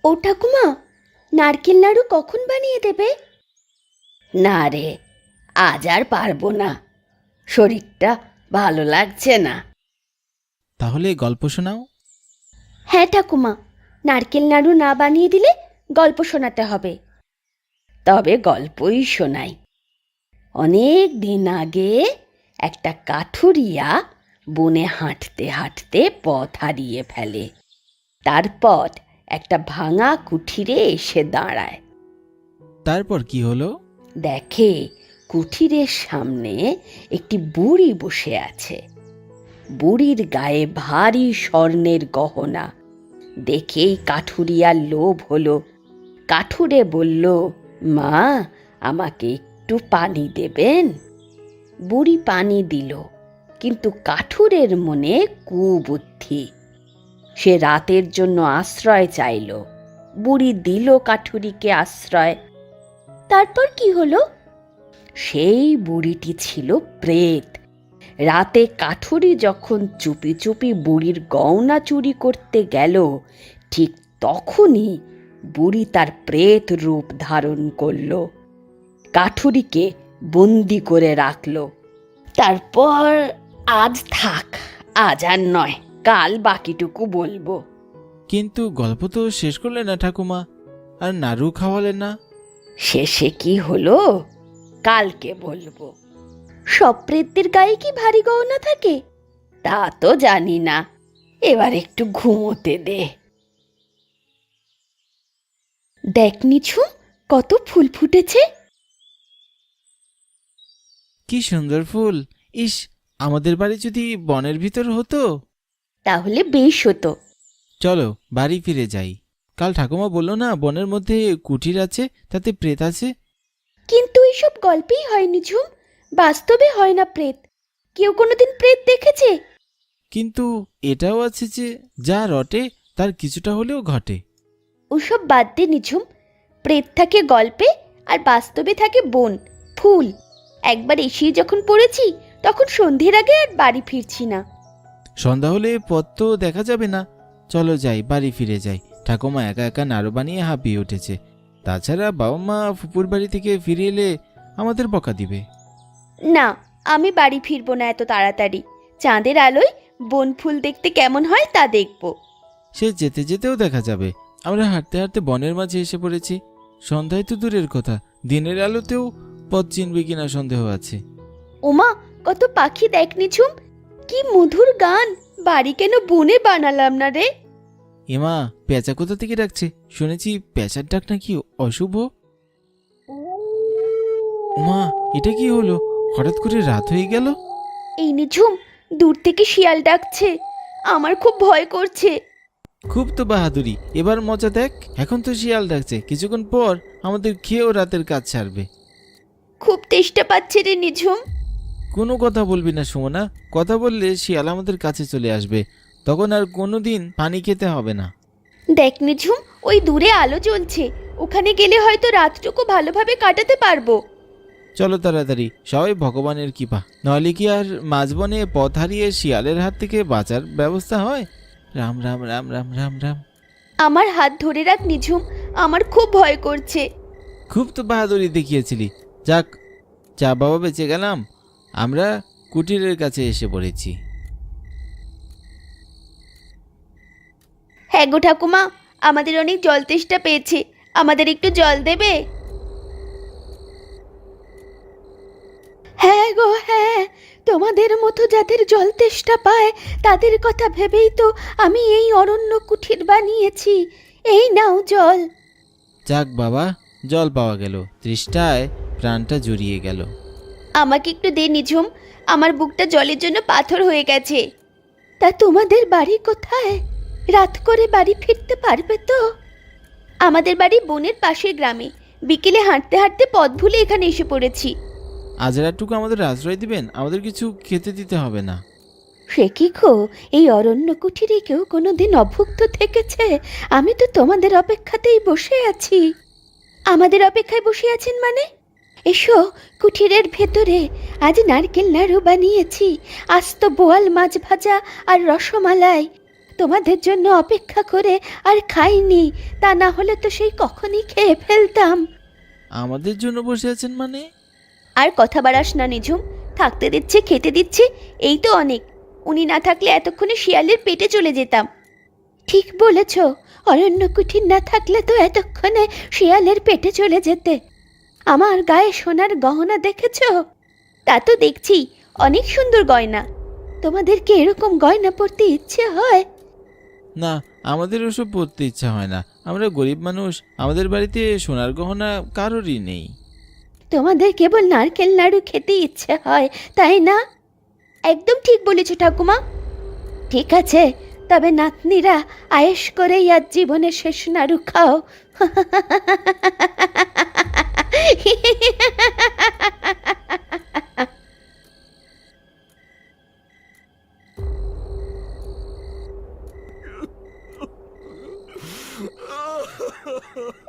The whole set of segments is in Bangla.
ও ঠাকুমা, নারকেল নাড়ু কখন বানিয়ে দেবে? না রে, আজ আর পারবো না, শরীরটা ভালো লাগছে না। তাহলে গল্প শোনাও। হ্যাঁ ঠাকুমা, নারকেল নাড়ু না বানিয়ে দিলে গল্প শোনাতে হবে। তবে গল্পই শোনাই। অনেক দিন আগে একটা কাঠুরিয়া বনে হাঁটতে হাঁটতে পথ হারিয়ে ফেলে। তারপর একটা ভাঙা কুঠিরে এসে দাঁড়ায়। তারপর কি হলো? দেখে কুঠিরের সামনে একটি বুড়ি বসে আছে। বুড়ির গায়ে ভারী স্বর্ণের গহনা। দেখেই কাঠুরিয়ার লোভ হলো। কাঠুরে বলল, মা, আমাকে একটু পানি দেবেন? বুড়ি পানি দিল, কিন্তু কাঠুরের মনে কুবুদ্ধি। সে রাতের জন্য আশ্রয় চাইল। বুড়ি দিল কাঠুরিকে আশ্রয়। তারপর কি হলো? সেই বুড়িটি ছিল প্রেত। রাতে কাঠুরি যখন চুপি চুপি বুড়ির গয়না চুরি করতে গেল, ঠিক তখনই বুড়ি তার প্রেত রূপ ধারণ করল। কাঠুরিকে বন্দি করে রাখল। তারপর আজ থাক, আজ আর নয়, কাল বাকিটুকু বলবো। কিন্তু গল্প তো শেষ করলে না ঠাকুমা, আর নাড়ু খাওয়ালে না। শেষে কি হলো কালকে বলবো। সব প্রেতদের গায়ে কি ভারী গহনা থাকে? তা তো জানি না, এবার একটু ঘুমোতে দে। দেখ নিঝুম, কত ফুল ফুটেছে। কি সুন্দর ফুল! ইস, আমাদের বাড়ি যদি বনের ভিতর হতো। তাহলে বেশ হতো। চলো বাড়ি ফিরে যাই। কাল ঠাকুমা বললো না বনের মধ্যে কুঠির আছে, তাতে প্রেত আছে। কিন্তু এইসব গল্পেই হয় নিঝুম, বাস্তবে হয় না প্রেত। কেউ কোনোদিন প্রেত দেখেছে? কিন্তু এটাও আছে যে যা রটে তার কিছুটা হলেও ঘটে। ওসব বাদ দে নিঝুম। প্রেত থাকে গল্পে, আর বাস্তবে থাকে বন, ফুল। একবার এসেই যখন পড়েছি, তখন সন্ধ্যের আগে আর বাড়ি ফিরছি না। সন্ধ্যা হলে পথ তো দেখা যাবে না। চলো যাই, বাড়ি ফিরে যাই। ঠাকুমা একা একা নাড়ু বানিয়ে হাঁপিয়ে উঠেছে। তাছাড়া বাবা মা ফুপুর বাড়ি থেকে ফিরে এলে আমাদের বকা দিবে। না, আমি বাড়ি ফিরবো না এত তাড়াতাড়ি। চাঁদের আলোয় বন ফুল দেখতে কেমন হয় তা দেখবো। সে যেতে যেতেও দেখা যাবে। আমরা হাঁটতে হাঁটতে বনের মাঝে এসে পড়েছি। সন্ধ্যায় তো দূরের কথা, দিনের আলোতেও পথ চিনবে কিনা সন্দেহ আছে। ওমা, কত পাখি দেখ নিঝুম, কি মধুর গান। বাড়ি কেন বনে বানালাম না রে? এমা, পেঁচা কোথা থেকে ডাকছে? শুনেছি পেঁচার ডাক নাকি অশুভ। মা, এটা কি হলো? হঠাৎ করে রাত হয়ে গেল। এই নিঝুম, দূর থেকে শিয়াল ডাকছে। আমার খুব ভয় করছে। খুব তো বাহাদুরি, এবার মজা দেখ। এখন তো শিয়াল ডাকছে, কিছুক্ষণ পর আমাদের খেয়েও রাতের কাজ ছাড়বে। খুব তেষ্টা পাচ্ছে রে নিঝুম। কোনো কথা বলবি না সুমনা। কথা বললে শিয়াল আমাদের কাছে চলে আসবে, তখন আর কোনোদিন পানি খেতে হবে না। দেখ নিঝুম, ওই দূরে আলো জ্বলছে। ওখানে গেলে হয়তো রাতটুকু ভালোভাবে কাটাতে পারবো। চলো তাড়াতাড়ি, সবাই ভগবানের কৃপা, নইলে কি আর মাঝবনে পথ হারিয়ে শিয়ালের হাত থেকে বাঁচার ব্যবস্থা হয়? রাম রাম রাম রাম রাম রাম। আমার হাত ধরে রাখ নিঝুম, আমার খুব ভয় করছে। খুব তো বাহাদুরি দেখিয়েছিলি। যাক, যা বাবা বেঁচে গেলাম। আমরা কুটিরের কাছে এসে পড়েছি। হ্যাঁ গো ঠাকুমা, আমাদের অনেক জল তেষ্টা পেয়েছে। আমাদের একটু জল দেবে? হ্যাঁ গো হ্যাঁ, তোমাদের মতো যাদের জল তেষ্টা পায় তাদের কথা ভেবেই তো আমি এই অরণ্য কুঠির বানিয়েছি। এই নাও জল। যাক বাবা, জল পাওয়া গেল। তৃষ্ণায় প্রাণটা জুড়িয়ে গেল। আমাকে একটু দে নিঝুম, আমার বুকটা জলের জন্য পাথর হয়ে গেছে। তা তোমাদের বাড়ি কোথায়? রাত করে বাড়ি ফিরতে পারবে তো? আমাদের বাড়ি বনের পাশের গ্রামে। বিকেলে হাঁটতে হাঁটতে পথ ভুলে এখানে এসে পড়েছি। আজ রাতটুকু আমাদের আশ্রয় দিবেন? আমাদের কিছু খেতে দিতে হবে না। সে কি গো, এই অরণ্য কুঠিরে কেউ কোনোদিন অভুক্ত থেকেছে? আমি তো তোমাদের অপেক্ষাতেই বসে আছি। আমাদের অপেক্ষায় বসে আছেন মানে? এসো, কুঠিরের ভেতরে আজ নারকেল নাড়ু বানিয়েছি, আস্ত বোয়াল মাছ ভাজা আর রসমালাই। তোমাদের জন্য অপেক্ষা করে আর খাইনি, তা না হলে তো সেই কখনই খেয়ে ফেলতাম। আমাদের জন্য বসে আছেন মানে? আর কথা বাড়াস না নিঝুম, থাকতে দিচ্ছে, খেতে দিচ্ছে, এই তো অনেক। উনি না থাকলে এতক্ষণে শিয়ালের পেটে চলে যেতাম। ঠিক বলেছ, অরণ্য কুঠির না থাকলে তো এতক্ষণে শিয়ালের পেটে চলে যেতে। আমার গায়ে সোনার গহনা দেখেছ? তা তো দেখছি, অনেক সুন্দর গয়না। তোমাদের কি এরকম গয়না পরতে ইচ্ছে হয়? না, আমাদের ওসব পড়তে ইচ্ছা হয় না। আমরা গরিব মানুষ, আমাদের বাড়িতে সোনার গহনা কারোরই নেই। তোমাদের কেবল নারকেল নাড়ু খেতে ইচ্ছে হয়, তাই না? একদম ঠিক বলেছ ঠাকুমা। ঠিক আছে, তবে নাতনিরা আয়েশ করেই আজ জীবনের শেষ নাড়ু খাও।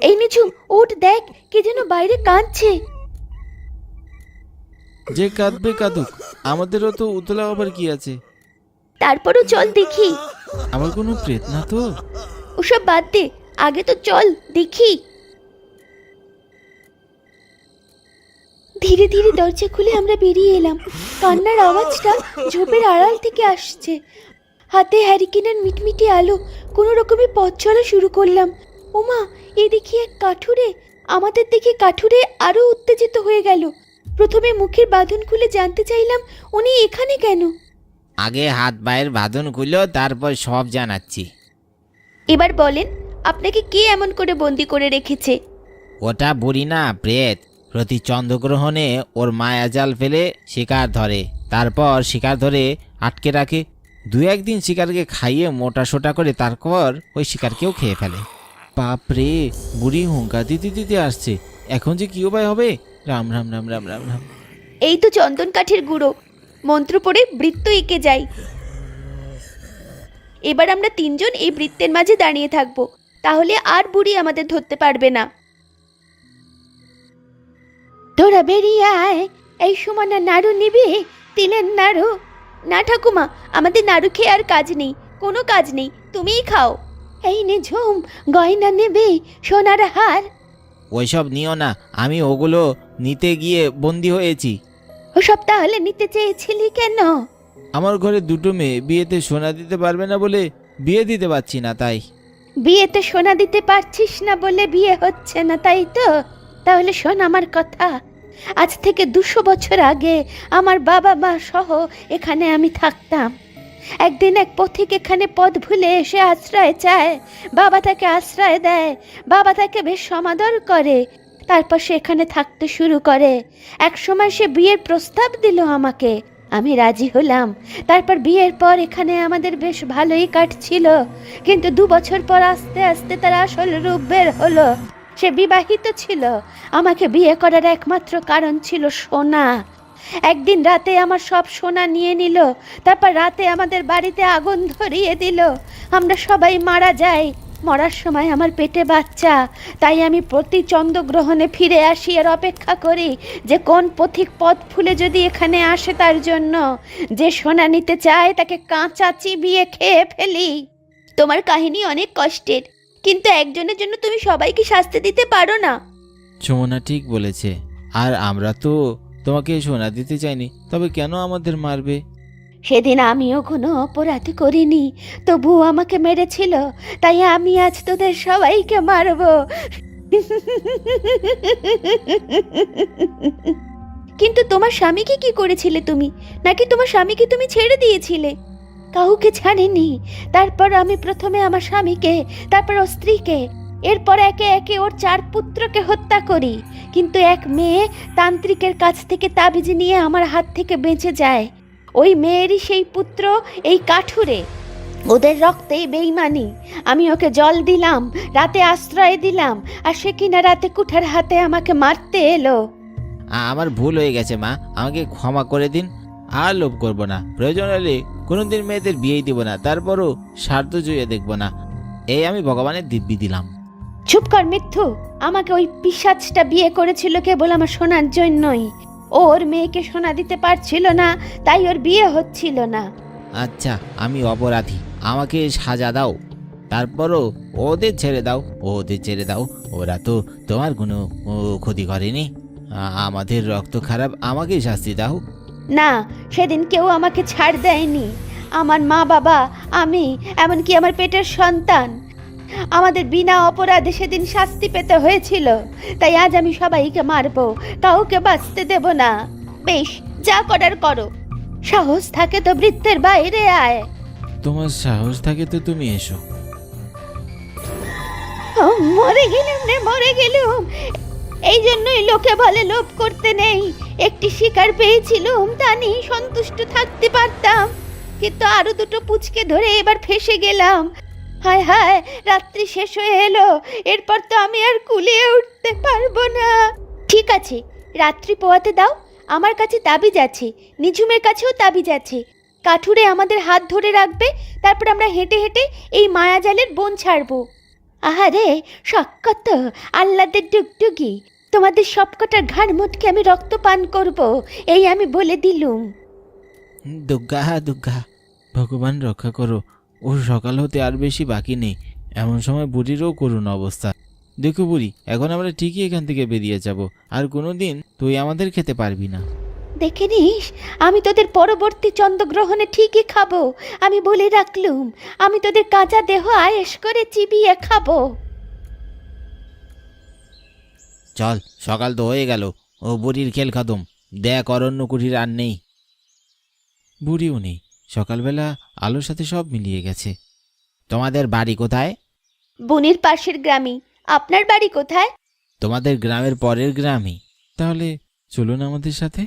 এই নিঝুম, উঠ দেখ, কে যেন বাইরে কাঁদছে। যে কাঁদবে কাঁদুক, আমাদেরও তো উতলা আবার কি আছে। তারপরও চল দেখি। আমার কোনো প্রেত না তো? ওসব বাদ দে, আগে তো চল দেখি। ধীরে ধীরে দরজা খুলে আমরা বেরিয়ে এলাম। কান্নার আওয়াজটা ঝোপের আড়াল থেকে আসছে। হাতে হ্যারিকেনের মিটমিটি আলো, কোনো রকমে পথ চলা শুরু করলাম। ওমা, এই দেখি এক কাঠুরে। আমাদের দেখে কাঠুরে আরো উত্তেজিত হয়ে গেল। প্রথমে মুখের বাঁধন খুলে জানতে চাইলাম উনি এখানে কেন। আগে হাত পায়ের বাঁধন খুলো, তারপর সব জানাচ্ছি। এবার বলেন, আপনাকে কে এমন করে বন্দি করে রেখেছে? ওটা বুড়ি না, প্রেত। প্রতি চন্দ্রগ্রহণে ওর মায়া জাল ফেলে শিকার ধরে, তারপর শিকার ধরে আটকে রাখে। দু একদিন শিকারকে খাইয়ে মোটা সোটা করে তারপর ওই শিকারকেও খেয়ে ফেলে। বাপরে, বুড়ি হুঙ্কা দিতে দিতে আসছে। এখন যে কি উপায় হবে? রাম রাম রাম রাম রাম রাম। এই তো চন্দন কাঠের গুঁড়ো, মন্ত্র পড়ে বৃত্ত এঁকে যাই। এবার আমরা তিনজন এই বৃত্তের মাঝে দাঁড়িয়ে থাকবো, তাহলে আর বুড়ি আমাদের ধরতে পারবে না। তোরা বেরিয়ে আয়। এই সমানা নাড়ু নিবি? তিলের নাড়ু? না ঠাকুমা, আমাদের নাড়ু খেয়ে আর কাজ নেই, কোনো কাজ নেই, তুমিই খাও। এই নে ঝুম, গয়না নেবে? সোনার হার? ওইসব নিও না, আমি ওগুলো নিতে গিয়ে বন্দি হয়েছি। ওসব তাহলে নিতে চেয়েছিলি কেন? আমার ঘরে দুটো মেয়ে, বিয়েতে সোনা দিতে পারবে না বলে বিয়ে দিতে পারছি না, তাই। বিয়েতে সোনা দিতে পারছিস না বলে বিয়ে হচ্ছে না, তাই তো? তাহলে শোন আমার কথা। আজ থেকে 200 বছর আগে আমার বাবা মা সহ এখানে আমি থাকতাম। একদিন এক পথিক এখানে পথ ভুলে এসে আশ্রয় চায়। বাবা তাকে আশ্রয় দেয়, বাবা তাকে বেশ সমাদর করে। তারপর সে এখানে থাকতে শুরু করে। এক সময় সে বিয়ের প্রস্তাব দিল আমাকে, আমি রাজি হলাম। তারপর বিয়ের পর এখানে আমাদের বেশ ভালোই কাটছিল, কিন্তু 2 বছর পর আস্তে আস্তে তার আসল রূপ বের হলো। সে বিবাহিত ছিল। আমাকে বিয়ে করার একমাত্র কারণ ছিল সোনা। একদিন রাতে আমার সব সোনা নিয়ে নিল। তারপর রাতে আমাদের বাড়িতে আগুন ধরিয়ে দিল। আমরা সবাই মারা যাই। মরার সময় আমার পেটে বাচ্চা। তাই আমি প্রতি চন্দ্রগ্রহণে ফিরে আসি আর অপেক্ষা করি যে কোন পথিক পথ ফুলে যদি এখানে আসে, তার জন্য যে সোনা নিতে চায় তাকে কাঁচা চিবিয়ে খেয়ে ফেলি। তোমার কাহিনী অনেক কষ্টের, কিন্তু একজনের জন্য তুমি সবাইকে শাস্তি দিতে পারো না। সুমনা ঠিক বলেছে। আর আমরা তো তোমাকে সোনা দিতে চাইনি, তবে কেন আমাদের মারবে? সেদিন আমিও কোনো অপরাধ করিনি, তবু আমাকে মেরেছিল। তাই আমি আজ তোদের সবাইকে মারবো। কিন্তু তোমার স্বামীকে কি করেছিলে তুমি? নাকি তোমার স্বামীকে তুমি ছেড়ে দিয়েছিলে? কাউকে ছাড়িনি। তারপর আমি প্রথমে আমার স্বামীকে, তারপর ওর স্ত্রীকে, এরপর একে একে ওর 4 পুত্রকে হত্যা করি। কিন্তু এক মেয়ে তান্ত্রিকের কাছ থেকে তাবিজ নিয়ে আমার হাত থেকে বেঁচে যায়। ওই মেয়েরই সেই পুত্র এই কাঠুরে। ওদের রক্তেই বেইমানি। আমি ওকে জল দিলাম, রাতে আশ্রয় দিলাম, আর সে কিনা রাতে কুঠার হাতে আমাকে মারতে এলো। আমার ভুল হয়ে গেছে মা, আমাকে ক্ষমা করে দিন। আর লোভ করবো না, প্রয়োজন হলে কোনোদিন মেয়েদের বিয়েই দিব না, তারপরও স্বার্থ জুয়ে দেখবো না। এই আমি ভগবানের দিব্যি দিলাম। চুপ কর মিথ্যু। আমাকে ওই পিশাচটা বিয়ে করেছিল কেবল আমার সোনার জন্যই। ওর মেয়েকে সোনা দিতে পারছিল না, তাই ওর বিয়ে হচ্ছিল না। আচ্ছা আমি অপরাধী, আমাকে সাজা দাও। তারপরও ওদের ছেড়ে দাও, ওদের ছেড়ে দাও, ওরা তো তোমার কোনো ক্ষতি করেনি। আমাদের রক্ত খারাপ, আমাকেই শাস্তি দাও। না, সেদিন কেউ আমাকে ছাড় দেয়নি। আমার মা বাবা, আমি, এমনকি আমার পেটের সন্তান, আমাদের বিনা অপরাধে সেদিন শাস্তি পেতে হয়েছিল। তাই আজ আমি সবাইকে মারবো, কাউকে বাঁচতে দেব না। বেশ, যা করার করো। সাহস থাকে তো বৃত্তের বাইরে আয়। তোমার সাহস থাকে তো তুমি এসো। মরে গেলাম রে, মরে গেলুম। এই জন্যই লোকে বলে লোভ করতে নেই। একটি শিকার পেয়েছিলুম, তা নিয়ে সন্তুষ্ট থাকতে পারতাম, কিন্তু আরো দুটো পুচকে ধরে এবার ফেসে গেলাম। হায় হায়, রাত্রি শেষ হয়ে এলো, এরপর তো আমি আর কুলিয়ে উঠতে পারবো না। ঠিক আছে, রাত্রি পোয়াতে দাও। আমার কাছে তাবিজ আছে, নিঝুমের কাছেও তাবিজ আছে। কাঠুরে আমাদের হাত ধরে রাখবে, তারপর আমরা হেঁটে হেঁটে এই মায়াজালের বন ছাড়বো। আহারে, শক্কত আহ্লাদের ডুগডুগি, তোমাদের সবকটার ঘাড় মোটকে আমি রক্ত পান করব, এই আমি বলে দিলুম। দুর্গা দুর্গা। ভগবান রক্ষা করো, ও সকাল হতে আর বেশি বাকি নেই। এমন সময় বুড়িরও করুণ অবস্থা। দেখো বুড়ি, এখন আমরা ঠিকই এখান থেকে বেরিয়ে যাব, আর কোনোদিন তুই আমাদের খেতে পারবি না। দেখে নিস, আমি তোদের পরবর্তী চন্দ্রগ্রহণে ঠিকই খাবো। আমি বলে রাখলুম, আমি তোদের কাঁচা দেহ আয়েশ করে চিবিয়ে খাবো। চল, সকাল তো হয়ে গেল, ও বুড়ির খেল খতম। দেখ অরণ্য কুঠির আর নেই। বুড়িও নেই, সকালবেলা আলোর সাথে সব মিলিয়ে গেছে। তোমাদের বাড়ি কোথায়? বনির পাশের গ্রামে। আপনার বাড়ি কোথায়? তোমাদের গ্রামের পরের গ্রামই। তাহলে চলুন আমাদের সাথে।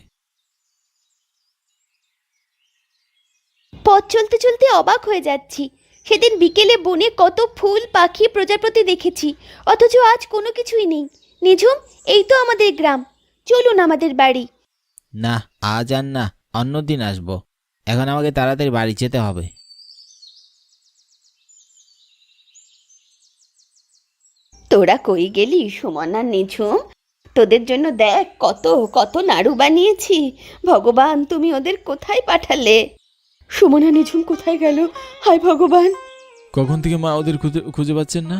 পথ চলতে চলতে অবাক হয়ে যাচ্ছি। সেদিন বিকেলে বনে কত ফুল, পাখি, প্রজাপতি দেখেছি, অথচ আজ কোনো কিছুই নেই। নিঝুম, এই তো আমাদের গ্রাম, চলুন আমাদের বাড়ি। না, আজ আর না, অন্যদিন আসবো। এখন আমাকে তাড়াতাড়ি বাড়ি যেতে হবে। তোরা কই গেলি সুমনা, নিঝুম? তোদের জন্য দেখ কত কত নাড়ু বানিয়েছি। ভগবান, তুমি ওদের কোথায় পাঠালে? সুমনা, নিঝুম কোথায় গেল? হায় ভগবান! কখন থেকে মা ওদের খুঁজে পাচ্ছেন না?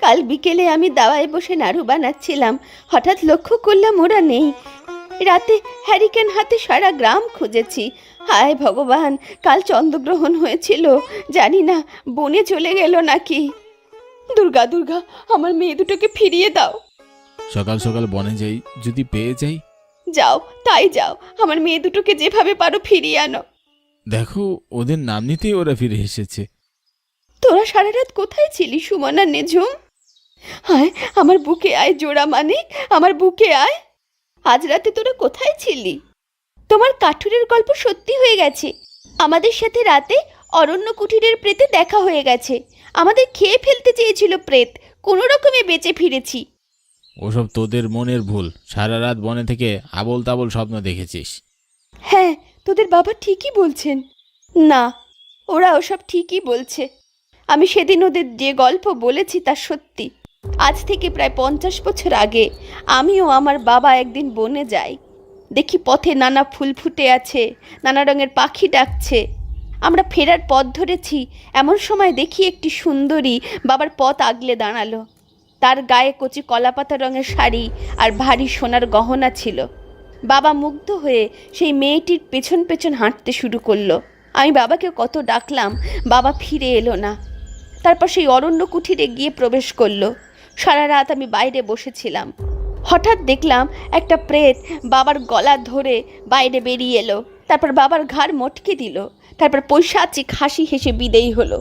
কাল বিকেলে আমি দাওয়ায় বসে নাড়ু বানাচ্ছিলাম, হঠাৎ লক্ষ্য করলাম ওরা নেই। রাতে হ্যারিকেন হাতে সারা গ্রাম খুঁজেছি। হায় ভগবান, কাল চন্দ্রগ্রহণ হয়েছিল, জানি না বনে চলে গেল নাকি। দুর্গা দুর্গা, আমার মেয়ে দুটোকে ফিরিয়ে দাও। সকাল সকাল বনে যাই, যদি পেয়ে যাই। যাও, তাই যাও, আমার মেয়ে দুটোকে যেভাবে পারো ফিরিয়ে আনো। দেখো, ওদের নাম নিতেই ওরা ফিরে এসেছে। তোরা সারা রাত কোথায় ছিলি সুমনা, নিঝুম? হায়, আমার বুকে আয় জোড়া মানিক, আমার বুকে আয়। আজ রাতে তোরা কোথায় ছিলি? তোমার কাঠুরের গল্প সত্যি হয়ে গেছে। আমাদের সাথে রাতে অরণ্য কুঠিরের প্রেতে দেখা হয়ে গেছে। আমাদের খেয়ে ফেলতে চেয়েছিল প্রেত, কোনো রকমে বেঁচে ফিরেছি। ওসব তোদের মনের ভুল। সারা রাত বনে থেকে আবোল তাবোল স্বপ্ন দেখেছিস। হ্যাঁ, তোদের বাবা ঠিকই বলছেন। না, ওরা ওসব ঠিকই বলছে। আমি সেদিন ওদের যে গল্প বলেছি তা সত্যি। আজ থেকে প্রায় 50 বছর আগে আমিও আমার বাবা একদিন বনে যাই। দেখি পথে নানা ফুল ফুটে আছে, নানা রঙের পাখি ডাকছে। আমরা ফেরার পথ ধরেছি, এমন সময় দেখি একটি সুন্দরী বাবার পথ আগলে দাঁড়ালো। তার গায়ে কচি কলাপাতা রঙের শাড়ি আর ভারী সোনার গহনা ছিল। বাবা মুগ্ধ হয়ে সেই মেয়েটির পেছন পেছন হাঁটতে শুরু করলো। আমি বাবাকে কত ডাকলাম, বাবা ফিরে এলো না। তারপর সেই অরণ্য কুঠিরে গিয়ে প্রবেশ করলো। সারা রাত আমি বাইরে বসেছিলাম। হঠাৎ দেখলাম একটা প্রেত বাবার গলা ধরে বাইরে বেরিয়ে এলো। তারপর বাবার ঘাড় মটকে দিল। তারপর পৈশাচিক হাসি হেসে বিদেয়ী হলো।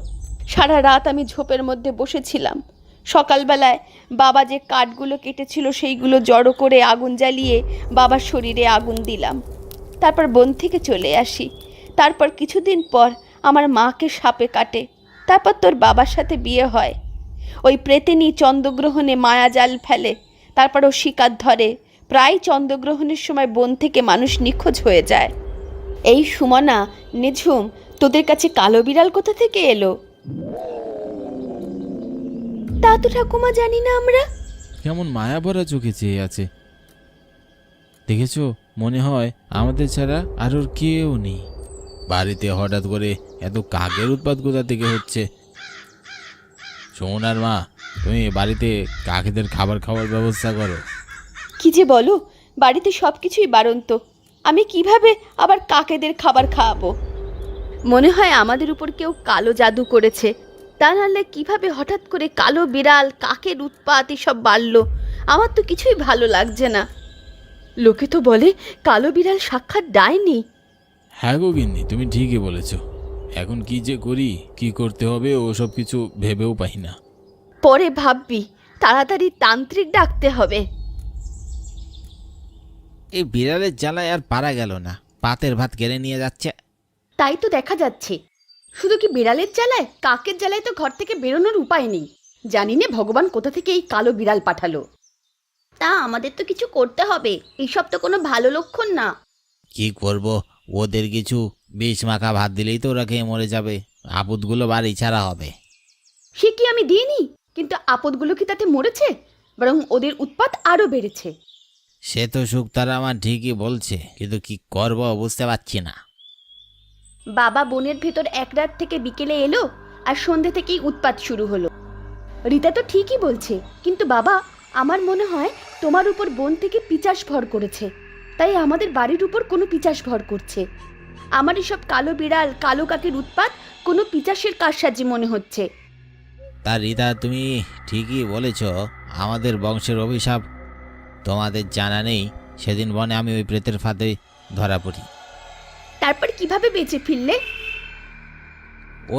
সারা রাত আমি ঝোপের মধ্যে বসেছিলাম। সকালবেলায় বাবা যে কাঠগুলো কেটেছিল সেইগুলো জড়ো করে আগুন জ্বালিয়ে বাবার শরীরে আগুন দিলাম। তারপর বন থেকে চলে আসি। তারপর কিছুদিন পর আমার মাকে সাপে কাটে। তারপর তোর বাবার সাথে বিয়ে হয়। ওই প্রেতেনি চন্দ্রগ্রহণে মায়াজাল ফেলে, তারপর ও শিকার ধরে। প্রায় চন্দ্রগ্রহণের সময় বন থেকে মানুষ নিখোঁজ হয়ে যায়। এই সুমনা, নিঝুম, তোদের কাছে কালো বিড়াল কোথা থেকে এলো? তা তো ঠাকুমা জানি না আমরা। কেমন মায়া ভরা চোখে চেয়ে আছে। দেখেছো, মনে হয় আমাদের ছাড়া আর ওর কেউ নেই। বাড়িতে হঠাৎ করে এত কাকের উৎপাত কোথা থেকে হচ্ছে? সোনার মা, তুমি বাড়িতে কাকেদের খাবার খাওয়ার ব্যবস্থা করো। কি যে বলো, বাড়িতে সব কিছুই বাড়ন্ত, আমি কিভাবে আবার কাকেদের খাবার খাওয়াবো? মনে হয় আমাদের উপর কেউ কালো জাদু করেছে, তা নাহলে কিভাবে হঠাৎ করে কালো বিড়াল, কাকের উৎপাত এসব বাড়লো? আমার তো কিছুই ভালো লাগছে না। লোকে তো বলে কালো বিড়াল সাক্ষাৎ ডাইনি। হ্যাঁ গো গিন্নি, তুমি ঠিকই বলেছ। এখন কি যে করি, কি করতে হবে ওসব কিছু ভেবেও পাই না। পরে ভাববি, তাড়াতাড়ি তান্ত্রিক ডাকতে হবে। এই বিড়ালের জ্বালায় আর পারা গেল না, পাতের ভাত কেড়ে নিয়ে যাচ্ছে। তাই তো দেখা যাচ্ছে। শুধু কি বিড়ালের জ্বালায়, কাকের জ্বালায় তো ঘর থেকে বেরোনোর উপায় নেই। জানি না ভগবান কোথা থেকে এই কালো বিড়াল পাঠালো। তা আমাদের তো কিছু করতে হবে, এইসব তো কোনো ভালো লক্ষণ না। কি করব, ওদের কিছু বিষ মাখা ভাত দিলেই তো ওরা খেয়ে মরে যাবে, আপদগুলো বাড়ি ছাড়া হবে। সে কি আমি দিইনি, কিন্তু আপদগুলো কি তাতে মরেছে? বরং ওদের উৎপাত আরো বেড়েছে। সে তো সুখ তারা আমার ঠিকই বলছে, কিন্তু কি করব বুঝতে পারছি না। বাবা বোনের ভেতর এক রাত থেকে বিকেলে এলো, আর সন্ধ্যে থেকেই উৎপাত শুরু হলো। রীতা তো ঠিকই বলছে, কিন্তু বাবা, আমার মনে হয় তোমার উপর বোন থেকে পিচাস ভর করেছে, তাই আমাদের বাড়ির উপর কোনো পিচাস ভর করছে। আমার এসব কালো বিড়াল, কালো কাকের উৎপাত কোনো পিচাসের কারসাজি মনে হচ্ছে। তা রীতা, তুমি ঠিকই বলেছ, আমাদের বংশের অভিশাপ। তোমাদের জানা নেই, সেদিন বনে আমি ওই প্রেতের ফাঁদে ধরা পড়ি। তারপর কিভাবে বেঁচে ফিরলে?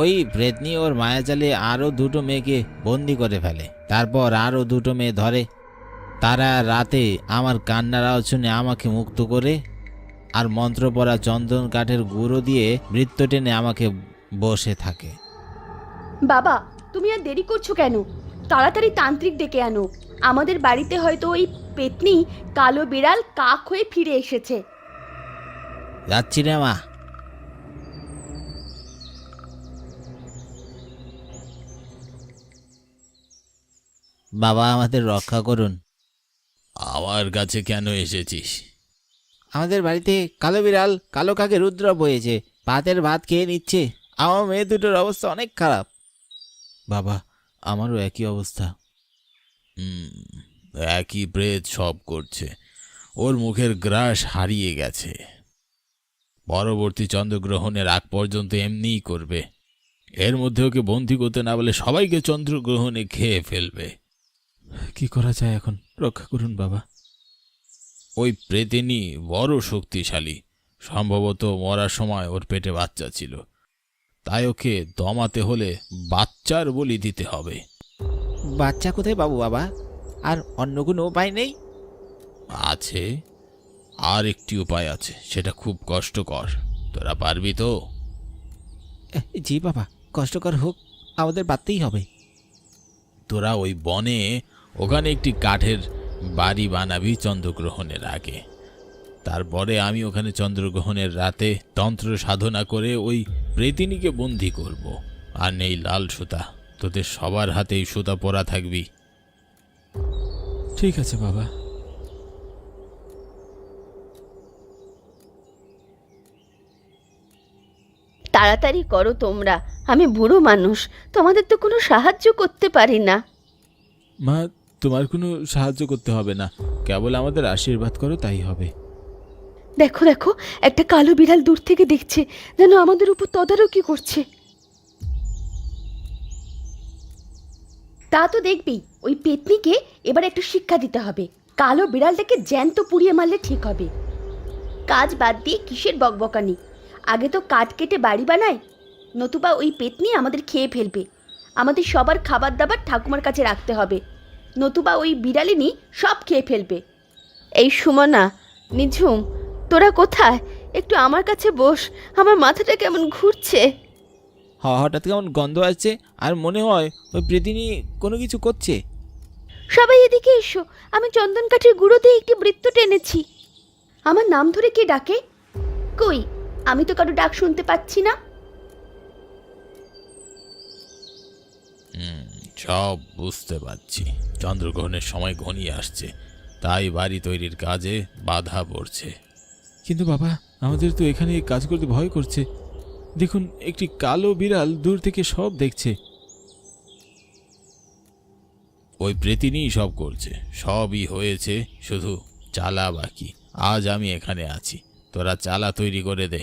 ওই প্রেতনি ওর মায়াজালে আরও দুটো মেয়েকে বন্দি করে ফেলে, তারপর আরও দুটো মেয়ে ধরে। তারা রাতে আমার কান্নার আওয়াজ শুনে আমাকে মুক্ত করে, আর মন্ত্র পড়া চন্দন কাঠের গুঁড়ো দিয়ে বৃত্ত টেনে আমাকে বসে থাকে। বাবা, তুমি আর দেরি করছো কেন? তাড়াতাড়ি তান্ত্রিক ডেকে আনো। আমাদের বাড়িতে হয়তো ওই পেতনি কালো বিড়াল কাক হয়ে ফিরে এসেছে। যাচ্ছি রে মা। বাবা, আমাদের রক্ষা করুন। আমার কাছে কেন এসেছিস? আমাদের বাড়িতে কালো বিড়াল, কালো কাকের রুদ্র বয়েছে, পাতের ভাত খেয়ে নিচ্ছে। আমার মেয়ে দুটোর অবস্থা অনেক খারাপ। বাবা, আমারও একই অবস্থা। একই প্রেত সব করছে। ওর মুখের গ্রাস হারিয়ে গেছে। পরবর্তী চন্দ্রগ্রহণের আগ পর্যন্ত এমনিই করবে। এর মধ্যে ওকে বন্দি করতে না বলে সবাইকে চন্দ্রগ্রহণে খেয়ে ফেলবে। কি করা যায় এখন? রক্ষা করুন বাবা। ওই প্রেতিনী বড় শক্তিশালী। সম্ভবত মরার সময় ওর পেটে বাচ্চা ছিল, তাই ওকে দমাতে হলে বাচ্চার বলি দিতে হবে। বাচ্চা কোথায় পাবো বাবা? আর অন্য কোনো উপায় নেই? আছে, আর একটি উপায় আছে, সেটা খুব কষ্টকর। তোরা পারবি তো? জি বাবা, কষ্টকর হোক, আমাদের বাঁধতেই হবে। তোরা ওই বনে ওখানে একটি কাঠের বাড়ি বানাবি চন্দ্রগ্রহণের আগে। তারপরে আমি ওখানে চন্দ্রগ্রহণের রাতে তন্ত্র সাধনা করে ওই প্রেতিনীকে বন্দি করব। আর নেই লাল সুতা, তোদের সবার হাতেই সুতা পরা থাকবি। ঠিক আছে বাবা। তাড়াতাড়ি করো তোমরা, আমি বুড়ো মানুষ, তোমাদের তো কোনো সাহায্য করতে পারি না। মা, তোমার কোনো সাহায্য করতে হবে না, কেবল আমাদের আশীর্বাদ করো, তাই হবে। দেখো দেখো, একটা কালো বিড়াল দূর থেকে দেখছে, যেন আমাদের উপর তদারকি করছে। তা তো দেখবি, ওই পেতনিকে এবার একটু শিক্ষা দিতে হবে। কালো বিড়ালটাকে জ্যান্ত পুড়িয়ে মারলে ঠিক হবে। কাজ বাদ দিয়ে কিসের বকবকানি? আগে তো কাঠ কেটে বাড়ি বানায়, নতুবা ওই পেতনি আমাদের খেয়ে ফেলবে। আমাদের সবার খাবার দাবার ঠাকুমার কাছে রাখতে হবে, নতুবা ওই বিড়ালিনী সব খেয়ে ফেলবে। এই সুমনা, নিঝুম, তোরা কোথায়? একটু আমার কাছে বস, আমার মাথাটা কেমন ঘুরছে। হঠাৎ কেমন গন্ধ আসছে, আর মনে হয় ওই প্রেতিনী কোনো কিছু করছে। সবাই এদিকে এসো, আমি চন্দন কাঠের গুঁড়ো দিয়ে একটি বৃত্ত টেনেছি। আমার নাম ধরে কে ডাকে? কই, আমি তো কারো ডাক শুনতে পাচ্ছি না। সব বুঝতে পারছি। চন্দ্রগ্রহণের সময় ঘনিয়ে আসছে, তাই বাড়ি তৈরির কাজে বাধা পড়ছে। কিন্তু বাবা, আমাদের তো এখানে কাজ করতে ভয় করছে। দেখুন, একটি কালো বিড়াল দূর থেকে সব দেখছে। ওই প্রেতিনি সব করছে, সবই হয়েছে, শুধু চালা বাকি। আজ আমি এখানে আছি, তোরা চালা তৈরি করে দে।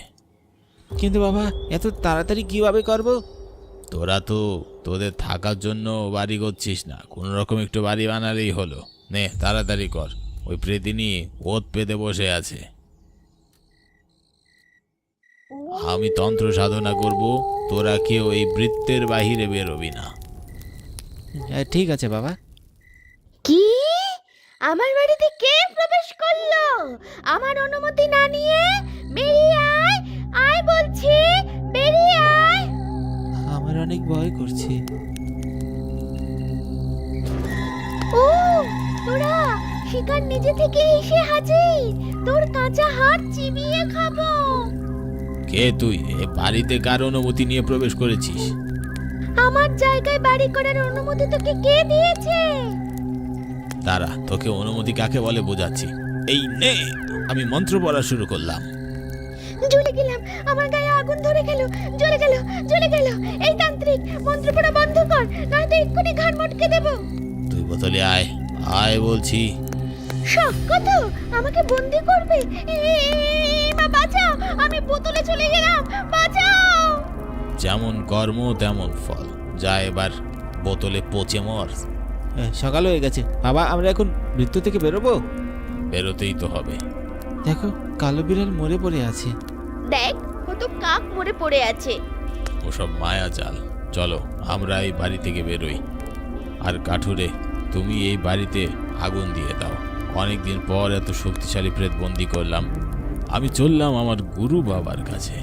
কিন্তু বাবা, এত তাড়াতাড়ি কিভাবে করব? তোরা তো তোদের থাকার জন্য বাড়ি করছিস না, কোনো রকম একটু বাড়ি বানালেই হলো। নে তাড়াতাড়ি কর, ওই প্রেতিনি ওত পেতে বসে আছে। আমি তন্ত্র সাধনা করব, তোরা কেউ এই বৃত্তের বাহিরে বেরোবি না। ঠিক আছে বাবা। কি? আমার বাড়িতে কে প্রবেশ করলো আমার অনুমতি না নিয়ে? বেরিয়ে আয়, আয় বলছি, বেরিয়ে আয়। আমার অনেক ভয় করছে। ও, তোরা শিকার নিজে থেকে এসে হাজির, তোর কাঁচা হাত চিবিয়ে খাবো। কে তুই? এ বাড়িতে কার অনুমতি নিয়ে প্রবেশ করেছিস? আমার জায়গায় বাড়ি করার অনুমতি তোকে কে দিয়েছে? তারা তোকে অনুমতি কাকে বলে বোঝাচ্ছি। এই নে, আমি মন্ত্র পড়া শুরু করলাম। জ্বলে গেলাম, আমার গায়ে আগুন ধরে গেল, জ্বলে গেল, জ্বলে গেল। এই তান্ত্রিক, মন্ত্র পড়া বন্ধ কর, নয়তো এক্ষুনি ঘাড় মটকে দেবো। তুই বোতলে আয়, আয় বলছি। শখ কত আমাকে বন্দি করবে? মা বাঁচাও, আমি বোতলে চলে গেলাম, বাঁচাও। যেমন কর্ম তেমন ফল, যা এবার বোতলে পচে মর। সকাল হয়ে গেছে বাবা, আমরা এখন বৃত্ত থেকে বেরোবো? বেরোতেই তো হবে। দেখো, কালো বিড়াল মরে পড়ে আছে। দেখ, ও তো কাক মরে পড়ে আছে। ওসব মায়া জাল। চলো আমরা এই বাড়ি থেকে বেরোই। আর কাঠুরে, তুমি এই বাড়িতে আগুন দিয়ে দাও। অনেকদিন পর এত শক্তিশালী প্রেত বন্দি করলাম। আমি চললাম আমার গুরু বাবার কাছে।